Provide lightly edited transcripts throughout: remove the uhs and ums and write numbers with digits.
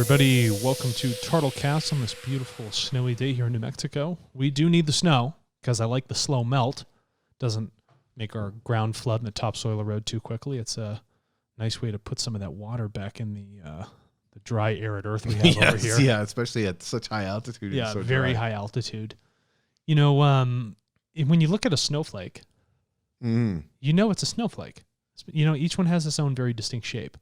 everybody. Welcome to Turtlecast on this beautiful snowy day here in New Mexico. We do need the snow because I like the slow melt. Doesn't make our ground flood in the topsoil erode too quickly. It's a nice way to put some of that water back in the dry, arid earth we have over here. Yeah, especially at such high altitude. Yeah, so very dry. high altitude. You know, when you look at a snowflake, you know it's a snowflake. You know, each one has its own very distinct shape.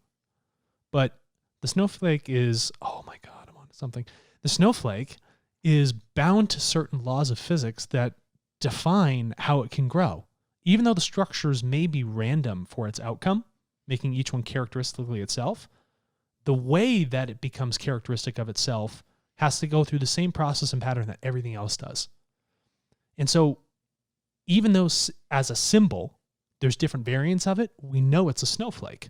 But the snowflake is, oh my God, I'm on to something. The snowflake is bound to certain laws of physics that define how it can grow. Even though the structures may be random for its outcome, making each one characteristically itself, the way that it becomes characteristic of itself has to go through the same process and pattern that everything else does. And so even though as a symbol, there's different variants of it, we know it's a snowflake.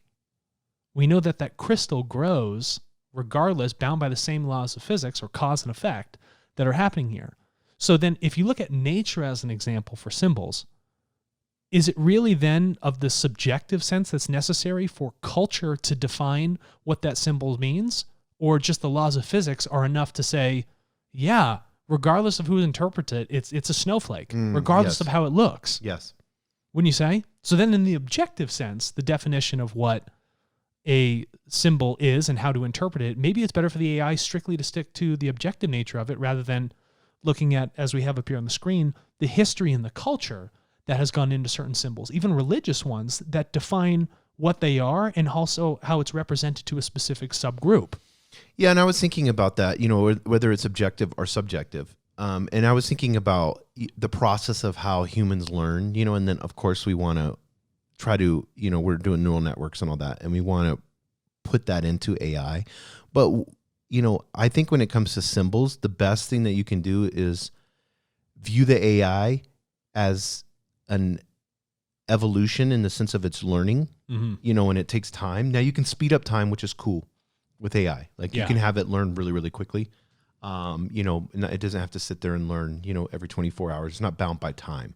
We know that that crystal grows regardless, bound by the same laws of physics or cause and effect that are happening here. So then if you look at nature as an example for symbols, is it really then of the subjective sense that's necessary for culture to define what that symbol means? Or just the laws of physics are enough to say, yeah, regardless of who interprets it, it's a snowflake, regardless of how it looks. Yes. Wouldn't you say? So then in the objective sense, the definition of what a symbol is and how to interpret it, maybe it's better for the AI strictly to stick to the objective nature of it rather than looking at, as we have up here on the screen, the history and the culture that has gone into certain symbols, even religious ones that define what they are and also how it's represented to a specific subgroup. Yeah, and I was thinking about that, you know, whether it's objective or subjective. And I was thinking about the process of how humans learn, you know, and then, of course, we want to try to, you know, we're doing neural networks and all that, and we want to put that into AI. But, you know, I think when it comes to symbols, the best thing that you can do is view the AI as an evolution in the sense of its learning, you know, and it takes time. Now you can speed up time, which is cool with AI. Like you can have it learn really, really quickly. You know, it doesn't have to sit there and learn, you know, every 24 hours. It's not bound by time.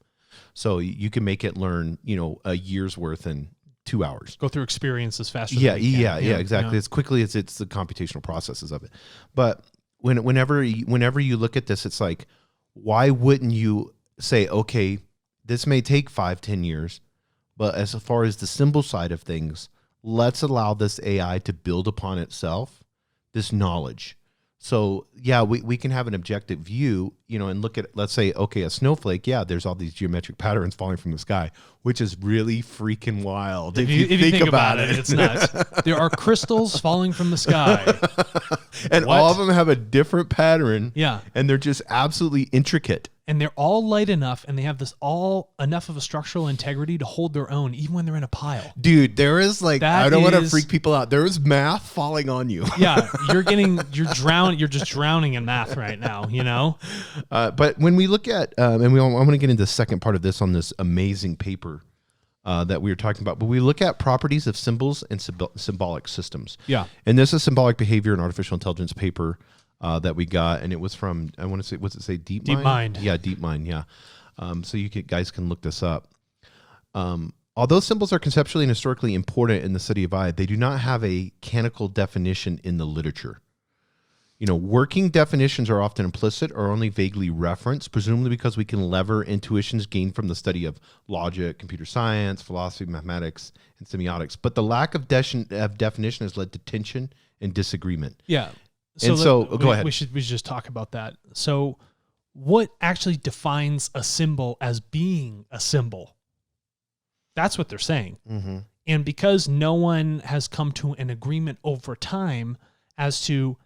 So you can make it learn, you know, a year's worth in 2 hours. Go through experiences faster. Yeah, exactly. As quickly as it's the computational processes of it. But whenever you look at this, it's like, why wouldn't you say, okay, this may take 5-10 years, but as far as the symbol side of things, let's allow this AI to build upon itself, this knowledge. So yeah, we can have an objective view, you know, and look at, let's say, okay, a snowflake, yeah, there's all these geometric patterns falling from the sky, which is really freaking wild. If you think about it, it's nuts. There are crystals falling from the sky. And all of them have a different pattern. Yeah. And they're just absolutely intricate. And they're all light enough, and they have this all enough of a structural integrity to hold their own, even when they're in a pile. Dude, there is like, I don't want to freak people out. There is math falling on you. Yeah, you're just drowning in math right now, you know? But when we look at, I'm going to get into the second part of this on this amazing paper that we were talking about, but we look at properties of symbols and symbolic systems. Yeah. And this is symbolic behavior and artificial intelligence paper that we got, and it was from, I want to say, what's it say? DeepMind? Yeah, DeepMind, yeah. So guys can look this up. Although symbols are conceptually and historically important in the study of AI, they do not have a canonical definition in the literature. You know, working definitions are often implicit or only vaguely referenced, presumably because we can lever intuitions gained from the study of logic, computer science, philosophy, mathematics, and semiotics. But the lack of definition has led to tension and disagreement. Yeah. So go ahead. We should just talk about that. So what actually defines a symbol as being a symbol? That's what they're saying. Mm-hmm. And because no one has come to an agreement over time as to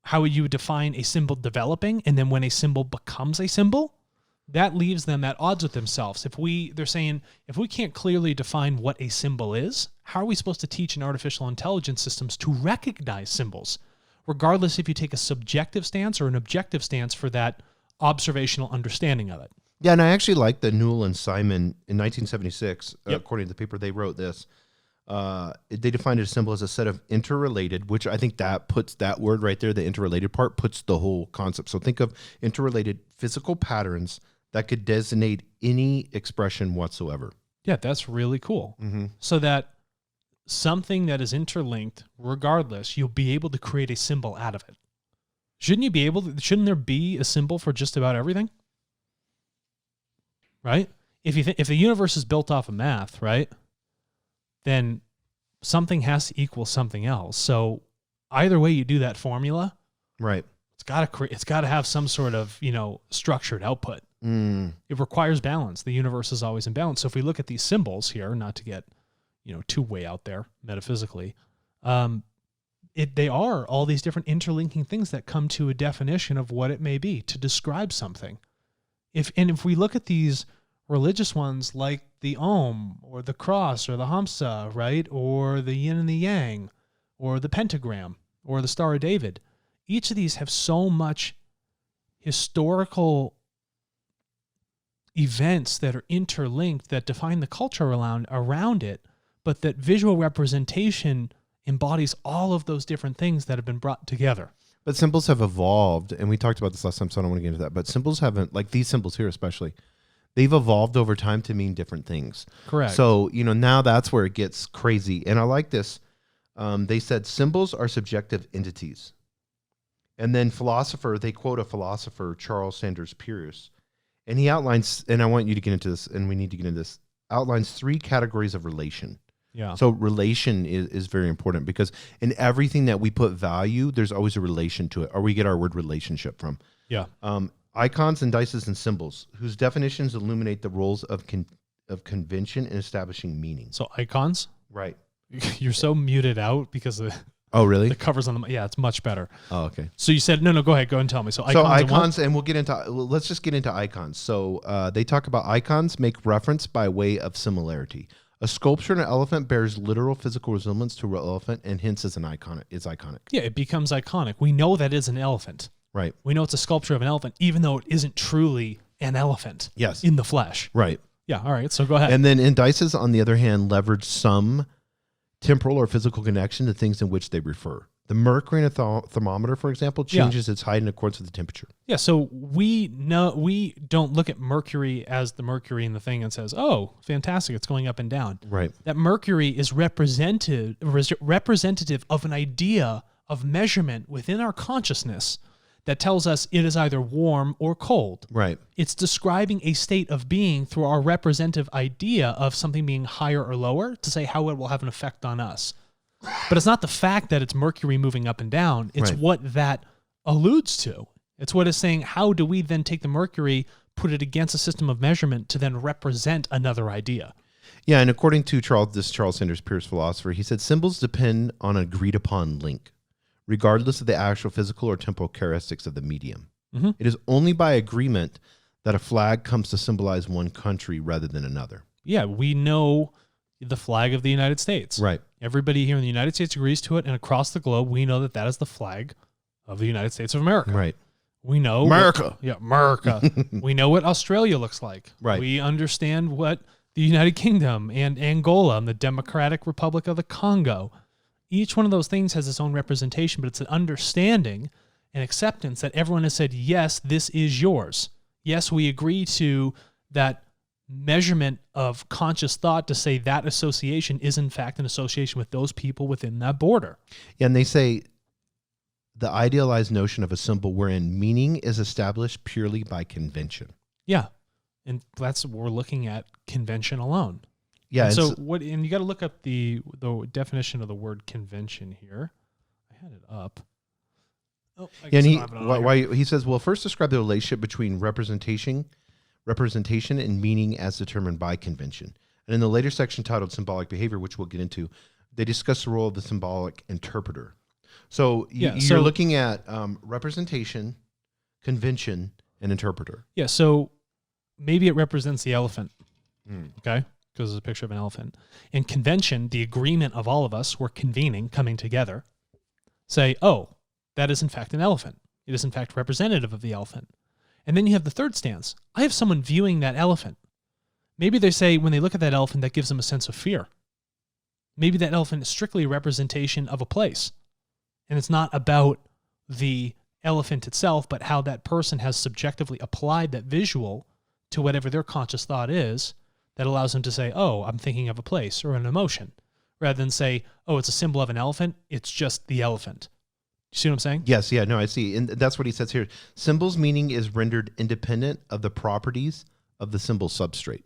how you would define a symbol developing, and then when a symbol becomes a symbol, that leaves them at odds with themselves. They're saying, if we can't clearly define what a symbol is, how are we supposed to teach an artificial intelligence systems to recognize symbols? Regardless if you take a subjective stance or an objective stance for that observational understanding of it. Yeah, and I actually like the Newell and Simon in 1976, according to the paper, they wrote this. They defined a symbol as a set of interrelated, which I think that puts that word right there, the interrelated part, puts the whole concept. So think of interrelated physical patterns that could designate any expression whatsoever. Yeah, that's really cool. Mm-hmm. So that something that is interlinked, regardless, you'll be able to create a symbol out of it. Shouldn't there be a symbol for just about everything? Right? If the universe is built off of math, right? Then something has to equal something else. So either way you do that formula, right, it's got to have some sort of, structured output. It requires balance. The universe is always in balance. So if we look at these symbols here, not to get, too way out there metaphysically, they are all these different interlinking things that come to a definition of what it may be to describe something. If we look at these religious ones like the Om or the cross or the Hamsa, right, or the yin and the yang, or the pentagram or the Star of David, each of these have so much historical events that are interlinked that define the culture around it, but that visual representation embodies all of those different things that have been brought together. But symbols have evolved, and we talked about this last time, so I don't want to get into that. But symbols haven't, like these symbols here especially, they've evolved over time to mean different things. Correct. So, now that's where it gets crazy. And I like this. They said symbols are subjective entities. And then they quote a philosopher, Charles Sanders Peirce, and he outlines, and I want you to get into this, and we need to get into this, outlines 3 categories of relation. Yeah. So relation is very important because in everything that we put value, there's always a relation to it, or we get our word relationship from. Yeah. Icons, indices, and symbols, whose definitions illuminate the roles of convention in establishing meaning. So icons? Right. You're so muted out because oh, really? The covers on yeah, it's much better. Oh, okay. So you said, no, go ahead, go and tell me. So icons, and we'll get into, let's just get into icons. So they talk about icons make reference by way of similarity. A sculpture in an elephant bears literal physical resemblance to an elephant and hence is iconic. Yeah, it becomes iconic. We know that is an elephant. Right. We know it's a sculpture of an elephant, even though it isn't truly an elephant. Yes. In the flesh. Right. Yeah, all right, so go ahead. And then indices, on the other hand, leverage some temporal or physical connection to things in which they refer. The mercury in a thermometer, for example, changes its height in accordance with the temperature. Yeah, so we don't look at mercury as the mercury in the thing and says, oh, fantastic, it's going up and down. Right. That mercury is representative of an idea of measurement within our consciousness that tells us it is either warm or cold. Right. It's describing a state of being through our representative idea of something being higher or lower to say how it will have an effect on us. But it's not the fact that it's mercury moving up and down. It's what that alludes to. It's what it's saying. How do we then take the mercury, put it against a system of measurement to then represent another idea? Yeah, and according to Charles Sanders Peirce philosopher, he said symbols depend on an agreed upon link, regardless of the actual physical or temporal characteristics of the medium. Mm-hmm. It is only by agreement that a flag comes to symbolize one country rather than another. Yeah, we know the flag of the United States. Right. Everybody here in the United States agrees to it, and across the globe, we know that that is the flag of the United States of America. Right. We know America. America. We know what Australia looks like. Right. We understand what the United Kingdom and Angola and the Democratic Republic of the Congo. Each one of those things has its own representation, but it's an understanding and acceptance that everyone has said, yes, this is yours. Yes, we agree to that measurement of conscious thought to say that association is in fact an association with those people within that border. Yeah, and they say the idealized notion of a symbol wherein meaning is established purely by convention. Yeah, and that's what we're looking at, convention alone. Yeah. And so what? And you got to look up the definition of the word convention here. I had it up. Oh, I guess and he says, well, first describe the relationship between representation and meaning as determined by convention. And in the later section titled Symbolic Behavior, which we'll get into, they discuss the role of the symbolic interpreter. So you're looking at representation, convention, and interpreter. Yeah, so maybe it represents the elephant, okay? Because it's a picture of an elephant. In convention, the agreement of all of us, we're convening, coming together, say, oh, that is in fact an elephant. It is in fact representative of the elephant. And then you have the third stance. I have someone viewing that elephant. Maybe they say when they look at that elephant, that gives them a sense of fear. Maybe that elephant is strictly a representation of a place. And it's not about the elephant itself, but how that person has subjectively applied that visual to whatever their conscious thought is that allows them to say, oh, I'm thinking of a place or an emotion, rather than say, oh, it's a symbol of an elephant. It's just the elephant. You see what I'm saying? Yes, yeah, no, I see. And that's what he says here. Symbol's meaning is rendered independent of the properties of the symbol substrate.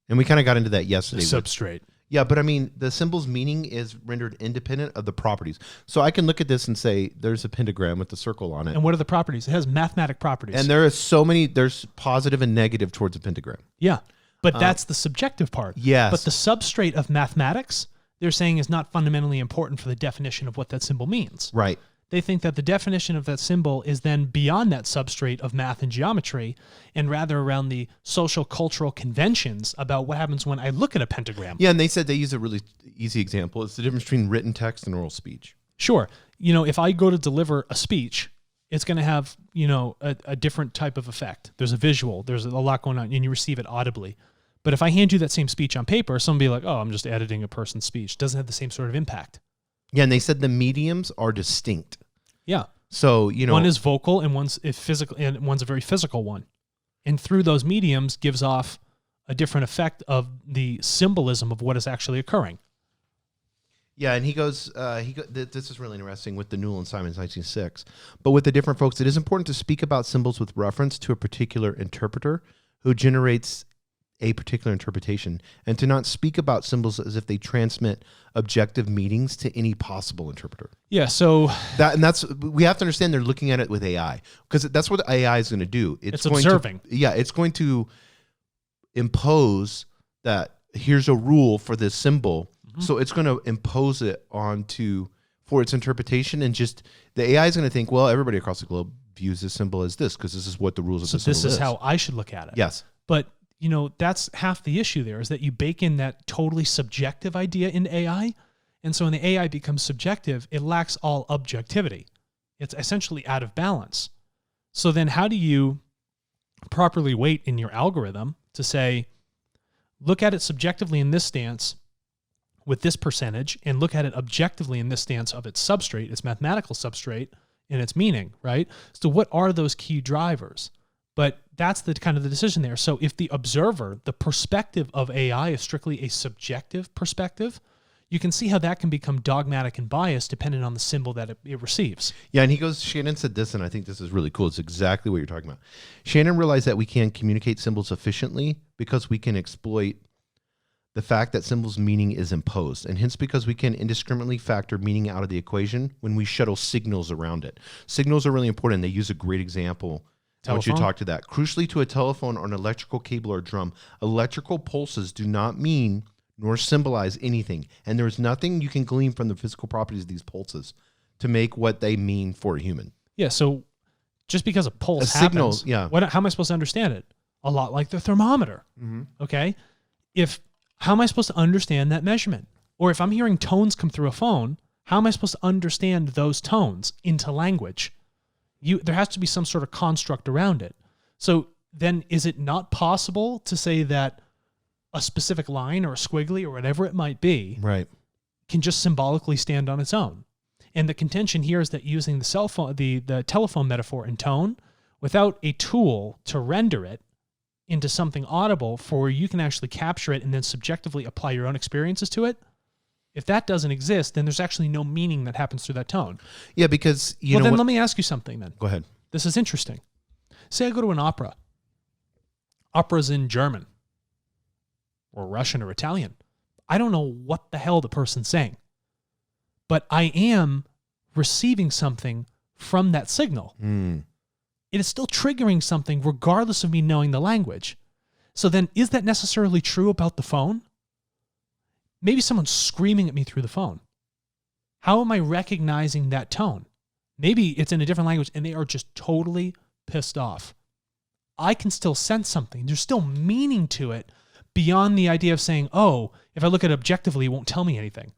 And we kind of got into that yesterday. Substrate. Yeah, but I mean, the symbol's meaning is rendered independent of the properties. So I can look at this and say, there's a pentagram with a circle on it. And what are the properties? It has mathematic properties. And there are so many, there's positive and negative towards a pentagram. Yeah, but that's the subjective part. Yes. But the substrate of mathematics, they're saying, is not fundamentally important for the definition of what that symbol means. Right. They think that the definition of that symbol is then beyond that substrate of math and geometry, and rather around the social cultural conventions about what happens when I look at a pentagram. Yeah, and they said they use a really easy example. It's the difference between written text and oral speech. Sure. You know, if I go to deliver a speech, it's going to have, you know, a different type of effect. There's a visual, there's a lot going on, and you receive it audibly. But if I hand you that same speech on paper, someone will be like, oh, I'm just editing a person's speech. It doesn't have the same sort of impact. Yeah, and they said the mediums are distinct. Yeah. So, you know, one is vocal and one's physical, and one's a very physical one. And through those mediums gives off a different effect of the symbolism of what is actually occurring. Yeah, and he goes, this is really interesting with the Newell and Simons 1906. But with the different folks, it is important to speak about symbols with reference to a particular interpreter who generates a particular interpretation, and to not speak about symbols as if they transmit objective meanings to any possible interpreter. Yeah, so we have to understand they're looking at it with AI, because that's what AI is going to do. It's observing. It's going to impose that here's a rule for this symbol. Mm-hmm. So it's going to impose it for its interpretation, and just the AI is going to think, well, everybody across the globe views this symbol as this because this is what the rules of the symbol is. So this is how I should look at it. Yes. But you know, that's half the issue there, is that you bake in that totally subjective idea into AI. And so when the AI becomes subjective, it lacks all objectivity. It's essentially out of balance. So then how do you properly weight in your algorithm to say, look at it subjectively in this stance with this percentage, and look at it objectively in this stance of its substrate, its mathematical substrate, and its meaning, right? So what are those key drivers? But that's the kind of the decision there. So if the observer, the perspective of AI is strictly a subjective perspective, you can see how that can become dogmatic and biased depending on the symbol that it receives. Yeah, and Shannon said this, and I think this is really cool. It's exactly what you're talking about. Shannon realized that we can communicate symbols efficiently because we can exploit the fact that symbols' meaning is imposed, and hence because we can indiscriminately factor meaning out of the equation when we shuttle signals around it. Signals are really important. They use a great example. I want you to talk to that. Crucially, to a telephone or an electrical cable or drum, electrical pulses do not mean nor symbolize anything. And there is nothing you can glean from the physical properties of these pulses to make what they mean for a human. Yeah, so just because a pulse happens, signal, yeah. How am I supposed to understand it? A lot like the thermometer, okay? How am I supposed to understand that measurement? Or if I'm hearing tones come through a phone, how am I supposed to understand those tones into language? There has to be some sort of construct around it. So then is it not possible to say that a specific line or a squiggly or whatever it might be can just symbolically stand on its own? And the contention here is that using the cell phone, the telephone metaphor in tone, without a tool to render it into something audible for where you can actually capture it and then subjectively apply your own experiences to it, if that doesn't exist, then there's actually no meaning that happens through that tone. Yeah, because let me ask you something then. Go ahead. This is interesting. Say I go to an opera. Opera's in German or Russian or Italian. I don't know what the hell the person's saying, but I am receiving something from that signal. It is still triggering something regardless of me knowing the language. So then is that necessarily true about the phone? Maybe someone's screaming at me through the phone. How am I recognizing that tone? Maybe it's in a different language and they are just totally pissed off. I can still sense something. There's still meaning to it beyond the idea of saying, oh, if I look at it objectively, it won't tell me anything.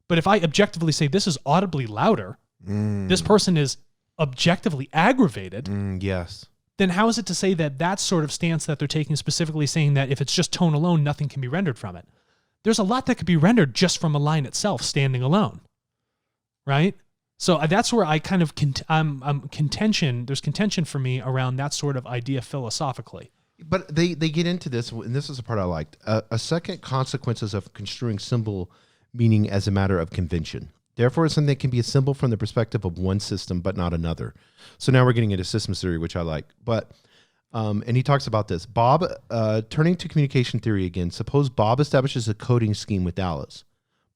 But if I objectively say this is audibly louder, this person is objectively aggravated, yes. Then how is it to say that that sort of stance that they're taking, specifically saying that if it's just tone alone, nothing can be rendered from it? There's a lot that could be rendered just from a line itself, standing alone, right? So that's where I kind of there's contention for me around that sort of idea philosophically. But they get into this, and this is the part I liked. A second consequences of construing symbol meaning as a matter of convention. Therefore, it's something that can be a symbol from the perspective of one system, but not another. So now we're getting into systems theory, which I like. But and he talks about this. Bob, turning to communication theory again, suppose Bob establishes a coding scheme with Alice,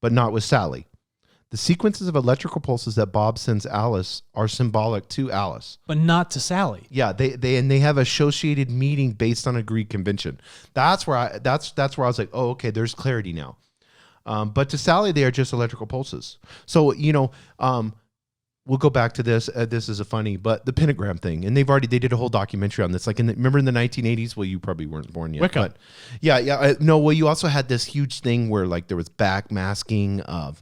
but not with Sally. The sequences of electrical pulses that Bob sends Alice are symbolic to Alice, but not to Sally. Yeah, they have associated meaning based on agreed convention. That's where I was like, oh, okay, there's clarity now. But to Sally, they are just electrical pulses. So we'll go back to this. This is a funny, but the pentagram thing, and they did a whole documentary on this. Like remember in the 1980s? Well, you probably weren't born yet. Wicca. But yeah. No, well, you also had this huge thing where like there was backmasking of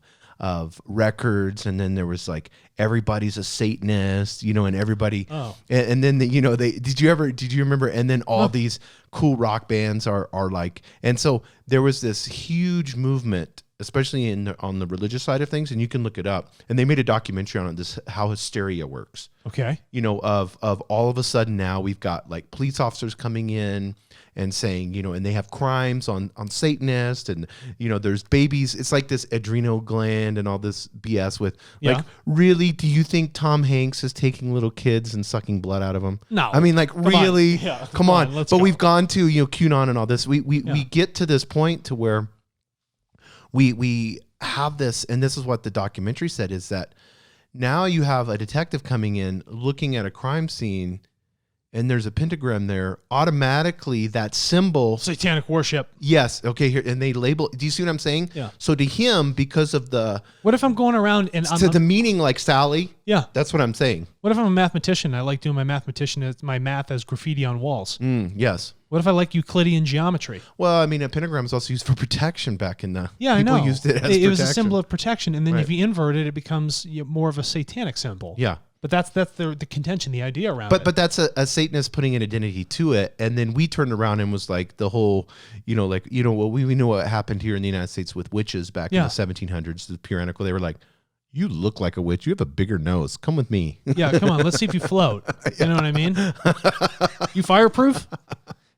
records, and then there was like everybody's a Satanist, and everybody. Oh. And then did you remember? And then all these cool rock bands are like, and so there was this huge movement, especially on the religious side of things, and you can look it up. And they made a documentary on this, how hysteria works. Okay. Of all of a sudden now we've got like police officers coming in and saying, and they have crimes on Satanists, and there's babies. It's like this adrenal gland and all this BS with like, really, do you think Tom Hanks is taking little kids and sucking blood out of them? No. I mean, like, really? Yeah, come on. Let's but go. we've gone to QAnon and all this. We get to this point to where we have this, and this is what the documentary said, is that now you have a detective coming in looking at a crime scene, and there's a pentagram there. Automatically, that symbol, Satanic worship. yes, okay, here, and they label. Do you see what I'm saying? Yeah. So to him, because of What if I'm going around and the meaning, like Sally. Yeah. That's what I'm saying. What if I'm a mathematician? I like doing my math as graffiti on walls. Yes. What if I like Euclidean geometry? Well, I mean, a pentagram is also used for protection back in the. Yeah, people I know. used it as protection. It was a symbol of protection, and then Right. if you invert it, it becomes more of a satanic symbol. Yeah. But that's the contention, the idea around it. But that's a Satanist putting an identity to it, and then we turned around and was like the whole, we know what happened here in the United States with witches back in the 1700s, the puritanical. They were like, you look like a witch. You have a bigger nose. Come with me. Yeah, come on. Let's see if you float. You know what I mean? You fireproof?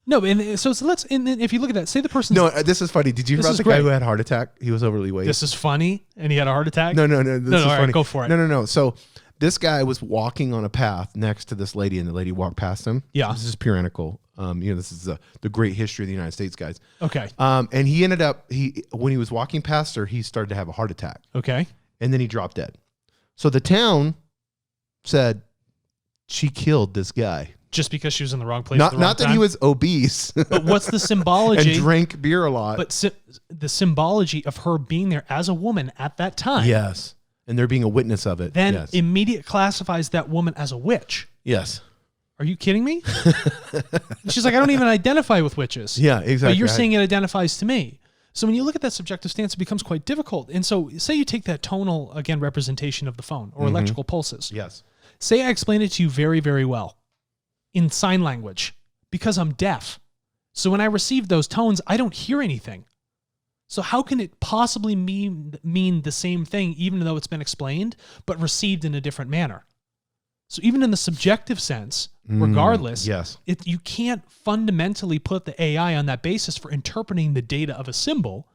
No, and so and then if you look at that, say the person. No, this is funny. Did you hear about the guy who had a heart attack? He was overly weight. This is funny, and he had a heart attack? No. This is all funny. right, go for it. No. So this guy was walking on a path next to this lady, and the lady walked past him. Yeah. This is puritanical. This is the great history of the United States, guys. Okay. And he ended up, when he was walking past her, he started to have a heart attack. Okay. And then he dropped dead. So the town said she killed this guy. Just because she was in the wrong place at the wrong Not that time? he was obese. But what's the symbology? And drank beer a lot. But the symbology of her being there as a woman at that time. Yes. And there being a witness of it. Then yes. immediate classifies that woman as a witch. Yes. Are you kidding me? She's like, I don't even identify with witches. Yeah, exactly. But you're saying it identifies to me. So when you look at that subjective stance, it becomes quite difficult. And so say you take that tonal, again, representation of the phone or electrical pulses. Yes. Say I explain it to you very, very well in sign language because I'm deaf. So when I receive those tones, I don't hear anything. So how can it possibly mean the same thing even though it's been explained, but received in a different manner? So even in the subjective sense, regardless, yes. You can't fundamentally put the AI on that basis for interpreting the data of a symbol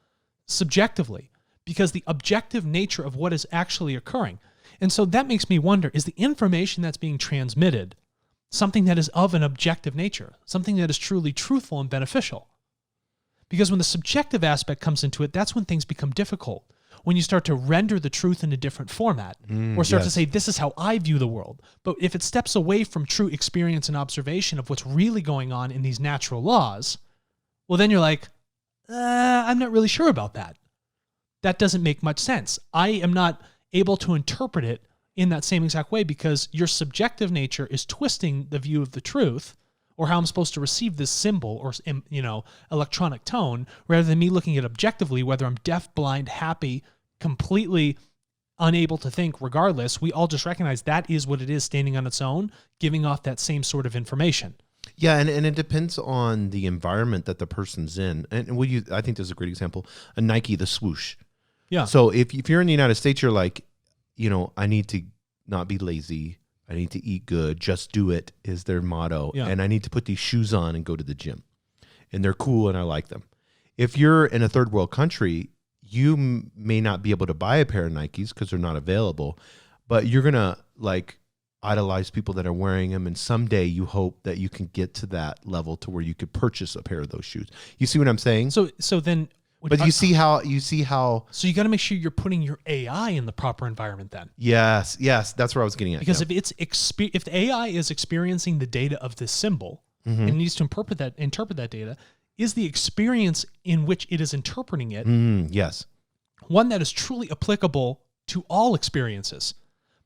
subjectively because the objective nature of what is actually occurring. And so that makes me wonder, is the information that's being transmitted something that is of an objective nature, something that is truly truthful and beneficial? Because when the subjective aspect comes into it, that's when things become difficult. When you start to render the truth in a different format or start to say, this is how I view the world. But if it steps away from true experience and observation of what's really going on in these natural laws, well, then you're like, I'm not really sure about that. That doesn't make much sense. I am not able to interpret it in that same exact way because your subjective nature is twisting the view of the truth or how I'm supposed to receive this symbol or, electronic tone, rather than me looking at objectively, whether I'm deaf, blind, happy, completely unable to think, regardless, we all just recognize that is what it is standing on its own, giving off that same sort of information. Yeah, and it depends on the environment that the person's in. And I think there's a great example, a Nike, the swoosh. Yeah. So if you're in the United States, you're like, I need to not be lazy. I need to eat good. Just do it is their motto. Yeah. And I need to put these shoes on and go to the gym. And they're cool and I like them. If you're in a third world country, you may not be able to buy a pair of Nikes because they're not available, but you're going to like idolize people that are wearing them. And someday you hope that you can get to that level to where you could purchase a pair of those shoes. You see what I'm saying? So then, but you see how, so you got to make sure you're putting your AI in the proper environment then. yes, that's where I was getting at. Because yeah. if the AI is experiencing the data of this symbol and it needs to interpret that data, is the experience in which it is interpreting it yes, one that is truly applicable to all experiences?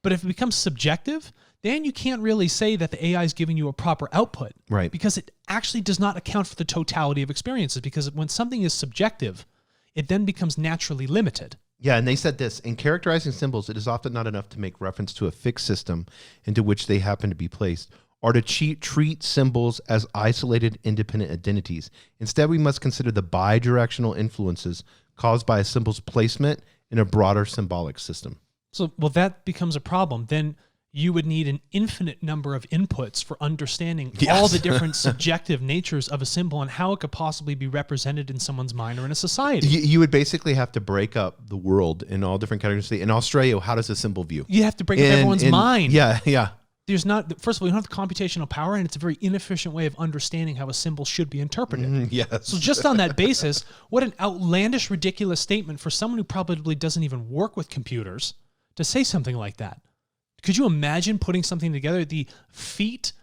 But if it becomes subjective, then you can't really say that the AI is giving you a proper output. Right. Because it actually does not account for the totality of experiences. Because when something is subjective, it then becomes naturally limited. Yeah, and they said this, in characterizing symbols, it is often not enough to make reference to a fixed system into which they happen to be placed, or to treat symbols as isolated, independent identities. Instead, we must consider the bidirectional influences caused by a symbol's placement in a broader symbolic system. So, well, that becomes a problem. Then you would need an infinite number of inputs for understanding all the different subjective natures of a symbol and how it could possibly be represented in someone's mind or in a society. You would basically have to break up the world in all different categories. In Australia, how does a symbol view? You have to break up everyone's mind. Yeah. There's not, first of all, you don't have the computational power, and it's a very inefficient way of understanding how a symbol should be interpreted. Yes. So just on that basis, what an outlandish, ridiculous statement for someone who probably doesn't even work with computers to say something like that. Could you imagine putting something together, the feat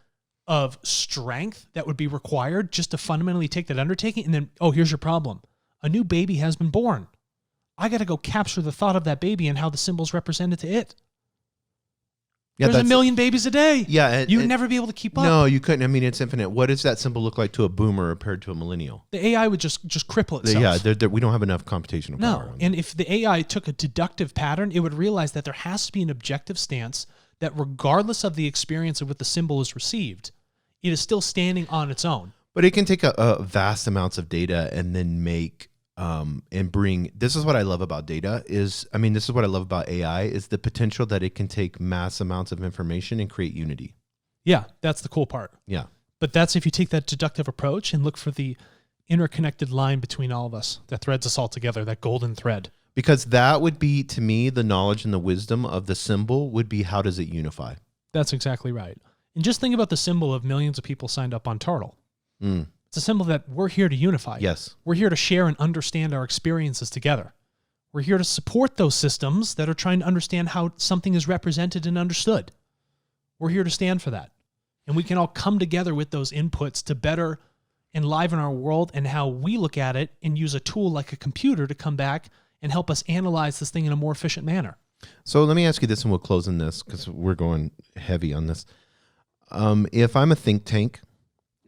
of strength that would be required just to fundamentally take that undertaking? And then, oh, here's your problem. A new baby has been born. I got to go capture the thought of that baby and how the symbol's represented to it. Yeah, there's a million babies a day. Yeah. You would never be able to keep up. No, you couldn't. I mean, it's infinite. What does that symbol look like to a boomer compared to a millennial? The AI would just cripple itself. Yeah, we don't have enough computational power. No, and if the AI took a deductive pattern, it would realize that there has to be an objective stance that regardless of the experience of what the symbol is received, it is still standing on its own. But it can take a vast amounts of data and then make and bring. This is what I love about data this is what I love about AI is the potential that it can take mass amounts of information and create unity. Yeah, that's the cool part. Yeah. But that's if you take that deductive approach and look for the interconnected line between all of us that threads us all together, that golden thread. Because that would be, to me, the knowledge and the wisdom of the symbol would be, how does it unify? That's exactly right. And just think about the symbol of millions of people signed up on Turtle. It's a symbol that we're here to unify. Yes. We're here to share and understand our experiences together. We're here to support those systems that are trying to understand how something is represented and understood. We're here to stand for that. And we can all come together with those inputs to better enliven our world and how we look at it, and use a tool like a computer to come back and help us analyze this thing in a more efficient manner. So let me ask you this, and we'll close in this because we're going heavy on this. If I'm a think tank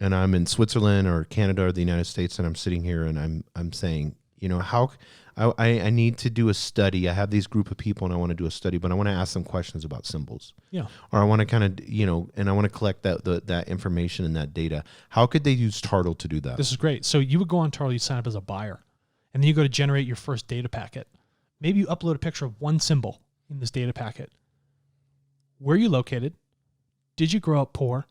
and I'm in Switzerland or Canada or the United States, and I'm sitting here and I'm saying, how I need to do a study. I have these group of people and I want to do a study, but I want to ask them questions about symbols. Yeah. Or I want to kind of, and I want to collect that information and that data. How could they use Turtle to do that? This is great. So you would go on Turtle, you sign up as a buyer, and then you go to generate your first data packet. Maybe you upload a picture of one symbol in this data packet. Where are you located? Did you grow up poor?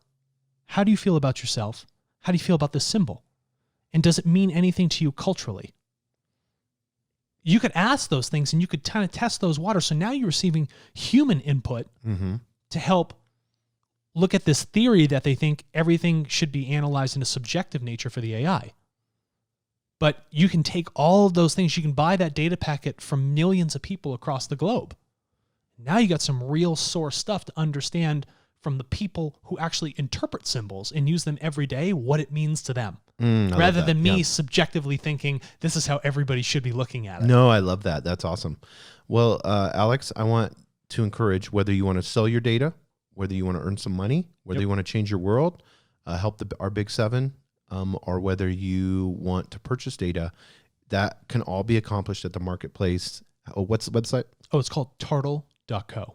How do you feel about yourself? How do you feel about this symbol? And does it mean anything to you culturally? You could ask those things and you could kind of test those waters. So now you're receiving human input to help look at this theory that they think everything should be analyzed in a subjective nature for the AI. But you can take all of those things. You can buy that data packet from millions of people across the globe. Now you got some real source stuff to understand from the people who actually interpret symbols and use them every day, what it means to them. Rather than me subjectively thinking this is how everybody should be looking at it. No, I love that. That's awesome. Well, Alex, I want to encourage, whether you want to sell your data, whether you want to earn some money, whether you want to change your world, help our Big Seven, or whether you want to purchase data, that can all be accomplished at the marketplace. What's the website? Oh, it's called Turtle.co.